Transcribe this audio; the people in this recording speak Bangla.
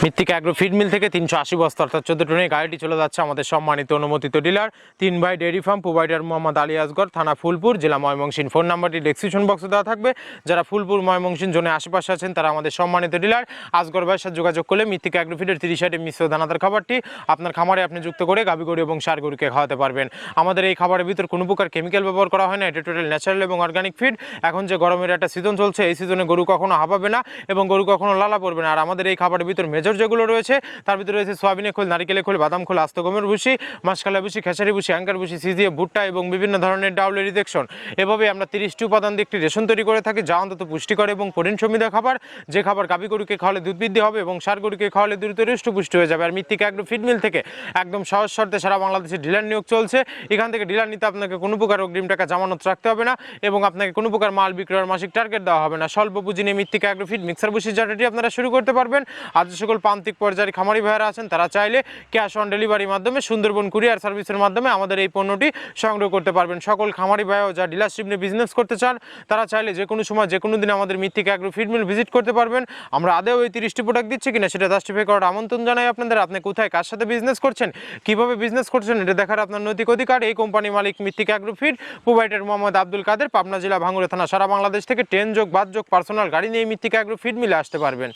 মৃত্তিকা অ্যাগ্রো ফিড মিল থেকে 380 বস্তা অর্থাৎ 14 টনের গাড়িটি চলে যাচ্ছে আমাদের সম্মানিত অনুমোদিত ডিলার 3 ভাই dairy farm, provider Mohammad Ali Asgar, থানা ফুলপুর, জেলা ময়মনসিংহ। ফোন নাম্বারটি ডেসক্রিপশন বক্সে দেওয়া থাকবে। যারা ফুলপুর ময়মনসিংহ জোনে আশেপাশে আছেন তারা আমাদের সম্মানিত ডিলার আসগর ভাইয়ের সাথে যোগাযোগ করলে মৃত্তিকা অ্যাগ্রো ফিডের 30 আইটেম মিশ্র দানাদার খাবারটি আপনার খামারে আপনি যুক্ত করে গাভী গরু এবং ষাঁড় গরুকে খাওয়াতে পারবেন। আমাদের এই খাবারের ভিতর কোনো প্রকার কেমিক্যাল ব্যবহার করা হয় না, এটা টোটাল ন্যাচারাল এবং অর্গানিক ফিড। এখন যে গরমের একটা সিজন চলছে, এই সিজনে গরু কখনো হাঁপাবে না এবং গরু কখনো লালা পড়বে না। আর আমাদের এই খাবারের ভিতর মেজর যেগুলো রয়েছে তার ভিতরে রয়েছে সয়াবিনের খোল, নারিকেলের খোল, বাদাম খোল, আস্ত গমের ভুসি, মাসকালা ভুসি, খেসারি ভুসি, অ্যাঙ্কার ভুসি, সিজিএ ভুট্টা এবং বিভিন্ন ধরনের ডাউলের রিজেকশন। এভাবে আমরা 30টি উপাদান দিয়ে একটি রেশন তৈরি করে থাকি, যা অন্তত পুষ্টিকর এবং প্রোটিন সমৃদ্ধ খাবার। যে খাবার গাভী গরুকে খাওয়ালে দুধ বৃদ্ধি হবে এবং ষাঁড় গরুকে খাওয়ালে দ্রুত হৃষ্টপুষ্ট হয়ে যাবে। আর মৃত্তিকা অ্যাগ্রো ফিড মিল থেকে একদম সহজ শর্তে সারা বাংলাদেশে ডিলার নিয়োগ চলছে। এখান থেকে ডিলার নিতে আপনাকে কোনো প্রকার অগ্রিম টাকা জামানত রাখতে হবে না এবং আপনাকে কোনো প্রকার মাল বিক্রয়ের মাসিক টার্গেট দেওয়া হবে না। স্বল্প পুঁজি নিয়ে মৃত্তিকা অ্যাগ্রো ফিড মিক্সার ভুসির জার্নিটি আপনারা শুরু করতে পারবেন। আর যে সকল প্রান্তিক পর্যায়ের খামারি ভাইয়েরা আছেন তারা চাইলে ক্যাশ অন ডেলিভারির মাধ্যমে সুন্দরবন কুরিয়ার সার্ভিসের মাধ্যমে আমাদের এই পণ্যটি সংগ্রহ করতে পারবেন। সকল খামারি ভাইও যা ডিলারশিপ নিয়ে বিজনেস করতে চান তারা চাইলে যে কোনো সময় যে কোনো দিন আমাদের মৃত্তিকা অ্যাগ্রো ফিড মিল ভিজিট করতে পারবেন। আমরা আদেও এই 30টি প্রোডাক্ট দিচ্ছি কিনা সেটা জাস্টিফাই করার আমন্ত্রণ জানাই আপনাদের। আপনি কোথায় কার সাথে বিজনেস করছেন, কিভাবে বিজনেস করছেন, এটা দেখার আপনার নৈতিক অধিকার। এই কোম্পানি মালিক Mrittika agro feed, provider Mohammad Abdul Kader, Pabna জেলা ভাঙ্গুড়া থানা, সারা বাংলাদেশ থেকে ট্রেন যোগ বাস যোগ পার্সোনাল গাড়ি নিয়ে মৃত্তিকা অ্যাগ্রো ফিড মিলে আসতে পারবেন।